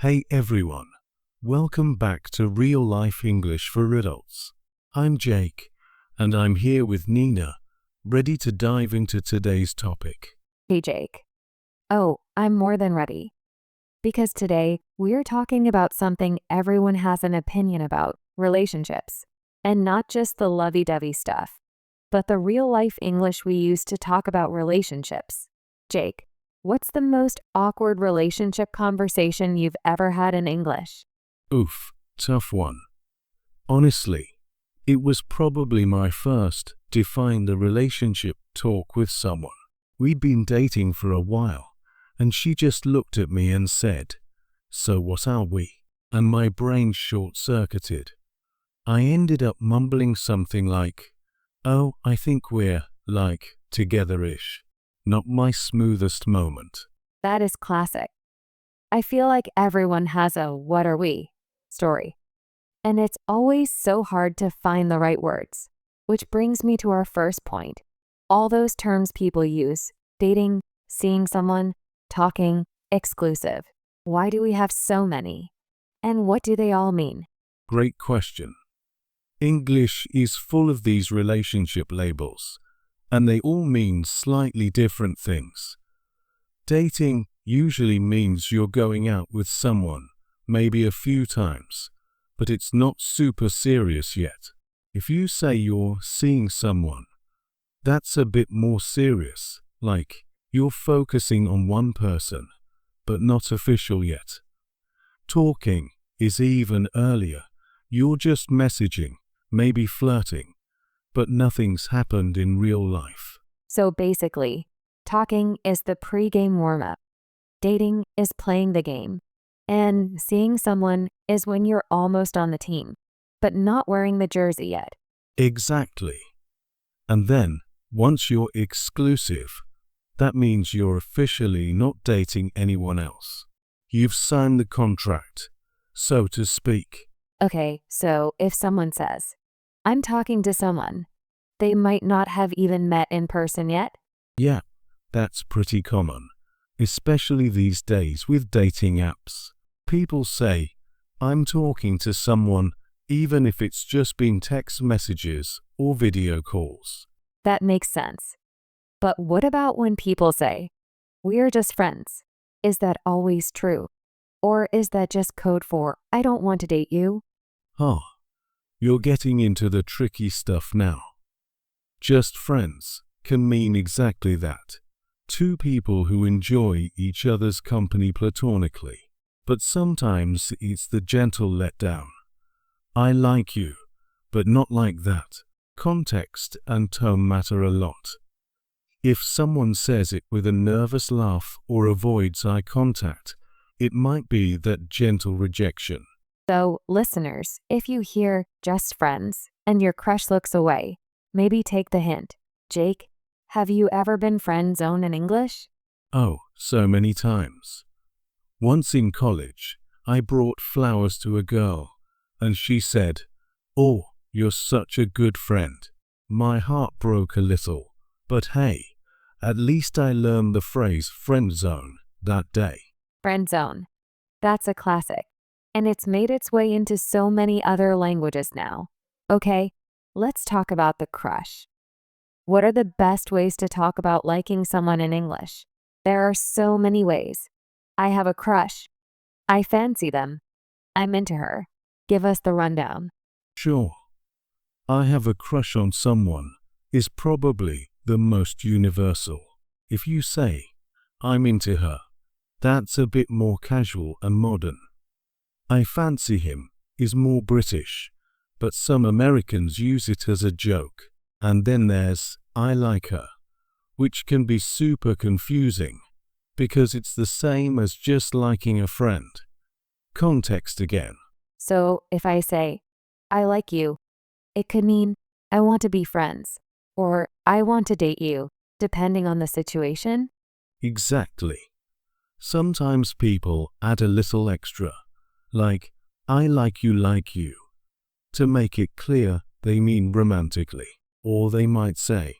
Hey everyone, welcome back to Real Life English for Adults. I'm Jake, and I'm here with Nina, ready to dive into today's topic. Hey Jake. Oh, I'm more than ready. Because today, we're talking about something everyone has an opinion about, relationships. And not just the lovey-dovey stuff, but the real-life English we use to talk about relationships. Jake, what's the most awkward relationship conversation you've ever had in English? Oof, tough one. Honestly, it was probably my first defined a relationship talk with someone. We'd been dating for a while, and she just looked at me and said, "So what are we?" And my brain short-circuited. I ended up mumbling something like, "Oh, I think we're, together-ish." Not my smoothest moment. That is classic. I feel like everyone has a "what are we" story. And it's always so hard to find the right words. Which brings me to our first point. All those terms people use: dating, seeing someone, talking, exclusive. Why do we have so many? And what do they all mean? Great question. English is full of these relationship labels, and they all mean slightly different things. Dating usually means you're going out with someone, maybe a few times, but it's not super serious yet. If you say you're seeing someone, that's a bit more serious, like you're focusing on one person, but not official yet. Talking is even earlier. You're just messaging, maybe flirting, but nothing's happened in real life. So basically, talking is the pre-game warm-up. Dating is playing the game. And seeing someone is when you're almost on the team, but not wearing the jersey yet. Exactly. And then, once you're exclusive, that means you're officially not dating anyone else. You've signed the contract, so to speak. Okay, so if someone says, "I'm talking to someone," they might not have even met in person yet. Yeah, that's pretty common, especially these days with dating apps. People say, "I'm talking to someone," even if it's just been text messages or video calls. That makes sense. But what about when people say, "We're just friends"? Is that always true? Or is that just code for "I don't want to date you"? Huh, you're getting into the tricky stuff now. Just friends can mean exactly that. Two people who enjoy each other's company platonically. But sometimes it's the gentle letdown. "I like you, but not like that." Context and tone matter a lot. If someone says it with a nervous laugh or avoids eye contact, it might be that gentle rejection. So, listeners, if you hear "just friends" and your crush looks away, maybe take the hint. Jake, have you ever been friend zoned in English? Oh, so many times. Once in college, I brought flowers to a girl, and she said, "Oh, you're such a good friend." My heart broke a little, but hey, at least I learned the phrase friend zone that day. Friend zone. That's a classic. And it's made its way into so many other languages now. Okay, let's talk about the crush. What are the best ways to talk about liking someone in English? There are so many ways. I have a crush. I fancy them. I'm into her. Give us the rundown. Sure, "I have a crush on someone" is probably the most universal. If you say, "I'm into her," that's a bit more casual and modern. "I fancy him" is more British, but some Americans use it as a joke. And then there's "I like her," which can be super confusing because it's the same as just liking a friend. Context again. So if I say, "I like you," it could mean "I want to be friends" or "I want to date you," depending on the situation. Exactly. Sometimes people add a little extra, like "I like you," to make it clear they mean romantically. Or they might say,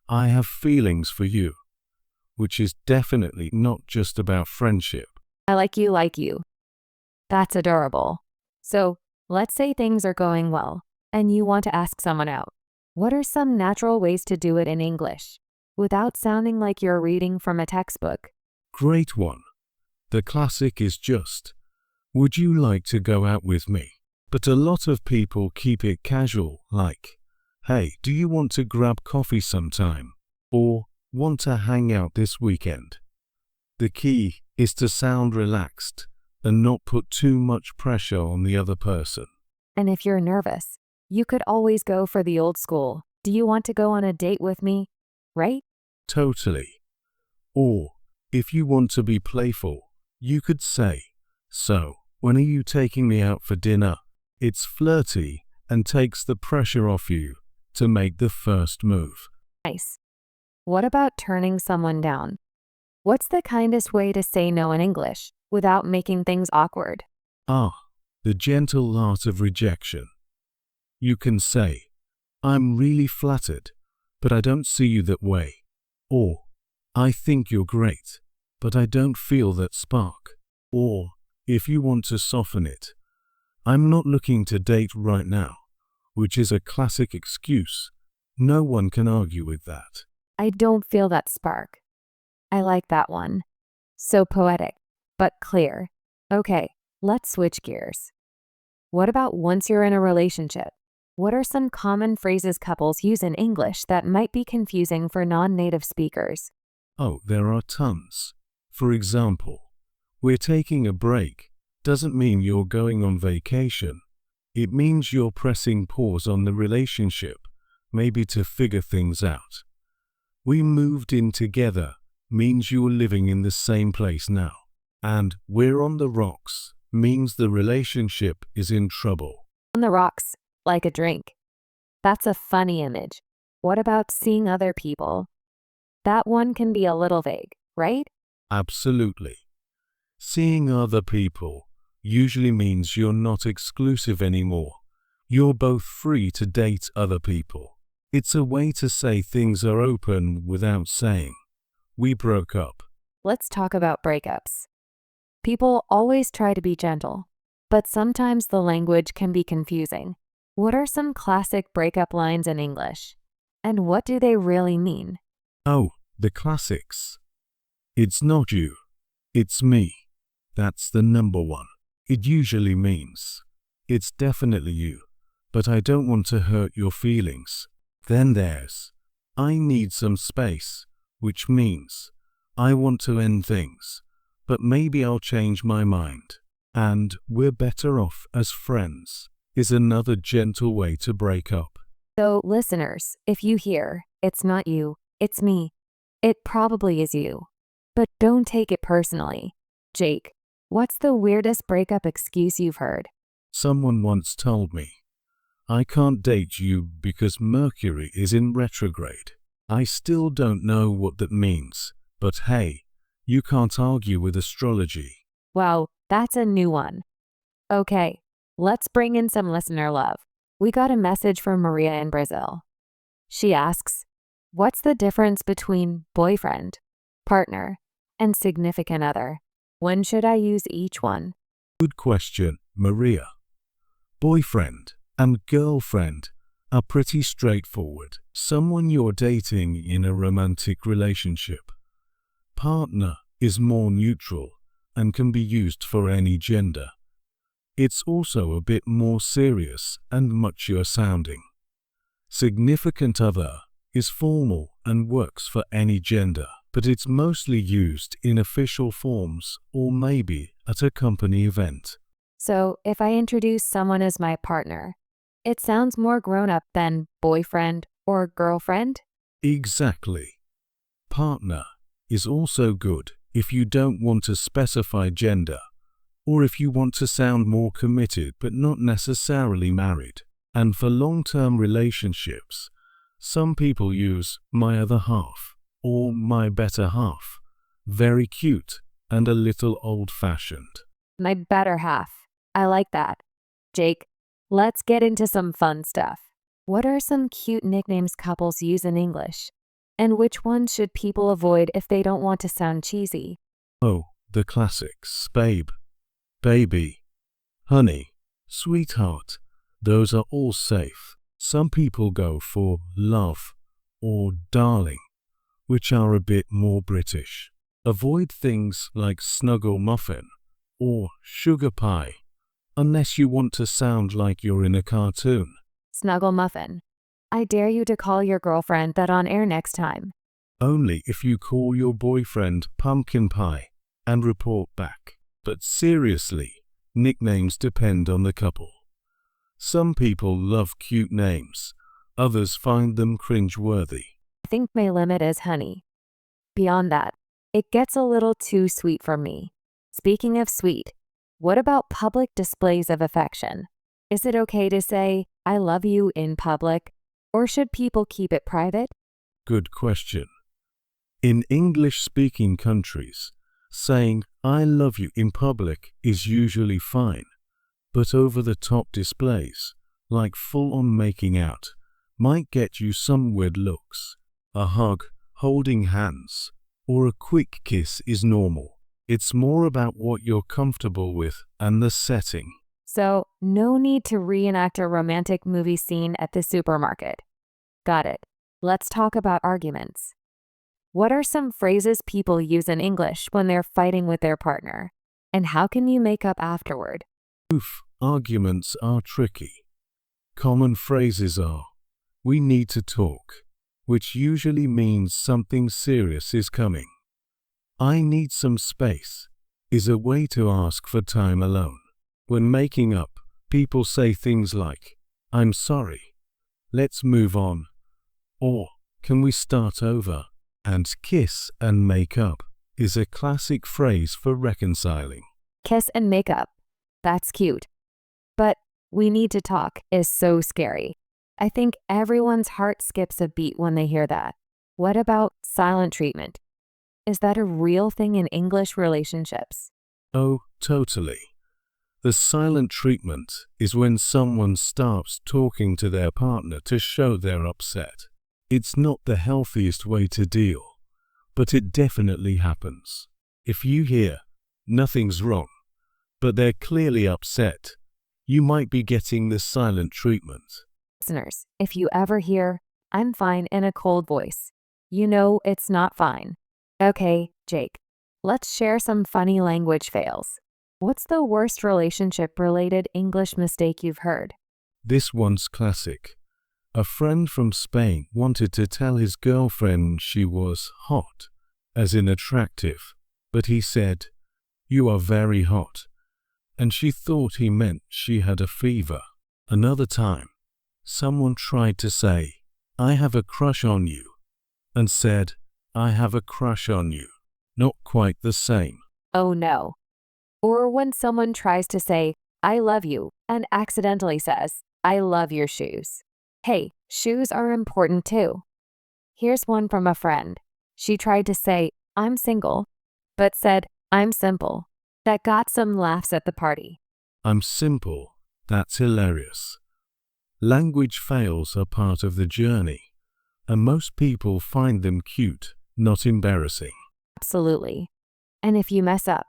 "I have feelings for you," which is definitely not just about friendship. I like you. That's adorable. So, let's say things are going well, and you want to ask someone out. What are some natural ways to do it in English, without sounding like you're reading from a textbook? Great one. The classic is just, would you like to go out with me? But a lot of people keep it casual, like, hey, do you want to grab coffee sometime? Or, want to hang out this weekend? The key is to sound relaxed and not put too much pressure on the other person. And if you're nervous, you could always go for the old school. Do you want to go on a date with me? Right? Totally. Or, if you want to be playful, you could say, so, when are you taking me out for dinner? It's flirty and takes the pressure off you to make the first move. Nice. What about turning someone down? What's the kindest way to say no in English without making things awkward? Ah, the gentle art of rejection. You can say, I'm really flattered, but I don't see you that way. Or, I think you're great, but I don't feel that spark. Or, if you want to soften it, I'm not looking to date right now, which is a classic excuse. No one can argue with that. I don't feel that spark. I like that one. So poetic, but clear. Okay, let's switch gears. What about once you're in a relationship? What are some common phrases couples use in English that might be confusing for non-native speakers? Oh, there are tons. For example, we're taking a break doesn't mean you're going on vacation. It means you're pressing pause on the relationship, maybe to figure things out. We moved in together means you're living in the same place now. And we're on the rocks means the relationship is in trouble. On the rocks, like a drink. That's a funny image. What about seeing other people? That one can be a little vague, right? Absolutely. Seeing other people usually means you're not exclusive anymore. You're both free to date other people. It's a way to say things are open without saying, we broke up. Let's talk about breakups. People always try to be gentle, but sometimes the language can be confusing. What are some classic breakup lines in English? And what do they really mean? Oh, the classics. It's not you. It's me. That's the number one. It usually means, it's definitely you, but I don't want to hurt your feelings. Then there's, I need some space, which means, I want to end things, but maybe I'll change my mind. And we're better off as friends is another gentle way to break up. So, listeners, if you hear, it's not you, it's me, it probably is you. But don't take it personally. Jake, what's the weirdest breakup excuse you've heard? Someone once told me, I can't date you because Mercury is in retrograde. I still don't know what that means, but hey, you can't argue with astrology. Wow, that's a new one. Okay, let's bring in some listener love. We got a message from Maria in Brazil. She asks, what's the difference between boyfriend, partner, and significant other? When should I use each one? Good question, Maria. Boyfriend and girlfriend are pretty straightforward. Someone you're dating in a romantic relationship. Partner is more neutral and can be used for any gender. It's also a bit more serious and mature sounding. Significant other is formal and works for any gender, but it's mostly used in official forms or maybe at a company event. So, if I introduce someone as my partner, it sounds more grown up than boyfriend or girlfriend? Exactly. Partner is also good if you don't want to specify gender, or if you want to sound more committed but not necessarily married. And for long-term relationships, some people use my other half or my better half. Very cute and a little old-fashioned. My better half. I like that. Jake, let's get into some fun stuff. What are some cute nicknames couples use in English? And which ones should people avoid if they don't want to sound cheesy? Oh, the classics. Babe, baby, honey, sweetheart, those are all safe. Some people go for love or darling, which are a bit more British. Avoid things like snuggle muffin or sugar pie, unless you want to sound like you're in a cartoon. Snuggle muffin. I dare you to call your girlfriend that on air next time. Only if you call your boyfriend pumpkin pie and report back. But seriously, nicknames depend on the couple. Some people love cute names, others find them cringe-worthy. I think my limit is honey. Beyond that, it gets a little too sweet for me. Speaking of sweet, what about public displays of affection? Is it okay to say, I love you in public, or should people keep it private? Good question. In English-speaking countries, saying I love you in public is usually fine, but over-the-top displays, like full-on making out, might get you some weird looks. A hug, holding hands, or a quick kiss is normal. It's more about what you're comfortable with and the setting. So, no need to reenact a romantic movie scene at the supermarket. Got it. Let's talk about arguments. What are some phrases people use in English when they're fighting with their partner? And how can you make up afterward? Arguments are tricky. Common phrases are, we need to talk, which usually means something serious is coming. I need some space is a way to ask for time alone. When making up, people say things like, I'm sorry, let's move on, or can we start over? And kiss and make up is a classic phrase for reconciling. Kiss and make up. That's cute. But we need to talk is so scary. I think everyone's heart skips a beat when they hear that. What about silent treatment? Is that a real thing in English relationships? Oh, totally. The silent treatment is when someone stops talking to their partner to show they're upset. It's not the healthiest way to deal, but it definitely happens. If you hear, nothing's wrong, but they're clearly upset, you might be getting the silent treatment. Listeners, if you ever hear, I'm fine in a cold voice, you know it's not fine. Okay, Jake, let's share some funny language fails. What's the worst relationship-related English mistake you've heard? This one's classic. A friend from Spain wanted to tell his girlfriend she was hot, as in attractive, but he said, you are very hot, and she thought he meant she had a fever. Another time, someone tried to say, I have a crush on you, and said, I have a crush on you. Not quite the same. Oh no. Or when someone tries to say, I love you, and accidentally says, I love your shoes. Hey, shoes are important too. Here's one from a friend. She tried to say, I'm single, but said, I'm simple. That got some laughs at the party. I'm simple. That's hilarious. Language fails are part of the journey, and most people find them cute, not embarrassing. Absolutely. And if you mess up,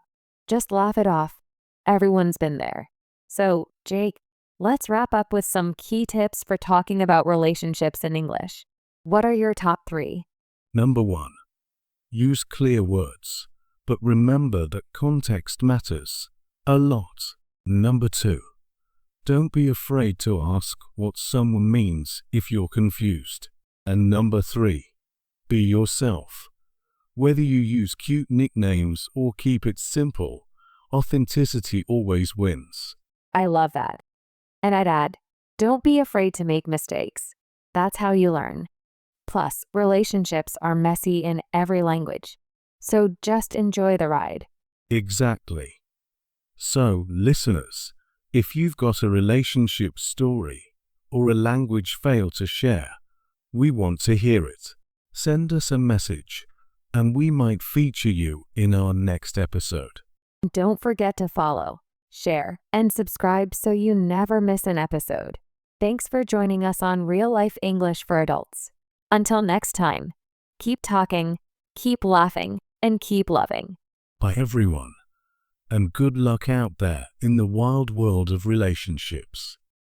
just laugh it off. Everyone's been there. So, Jake, let's wrap up with some key tips for talking about relationships in English. What are your top 3? Number 1. Use clear words, but remember that context matters a lot. Number 2. Don't be afraid to ask what someone means if you're confused. And number 3. Be yourself. Whether you use cute nicknames or keep it simple, authenticity always wins. I love that. And I'd add, don't be afraid to make mistakes. That's how you learn. Plus, relationships are messy in every language. So just enjoy the ride. Exactly. So, listeners, if you've got a relationship story or a language fail to share, we want to hear it. Send us a message, and we might feature you in our next episode. Don't forget to follow, share, and subscribe so you never miss an episode. Thanks for joining us on Real Life English for Adults. Until next time, keep talking, keep laughing, and keep loving. Bye everyone. and good luck out there in the wild world of relationships.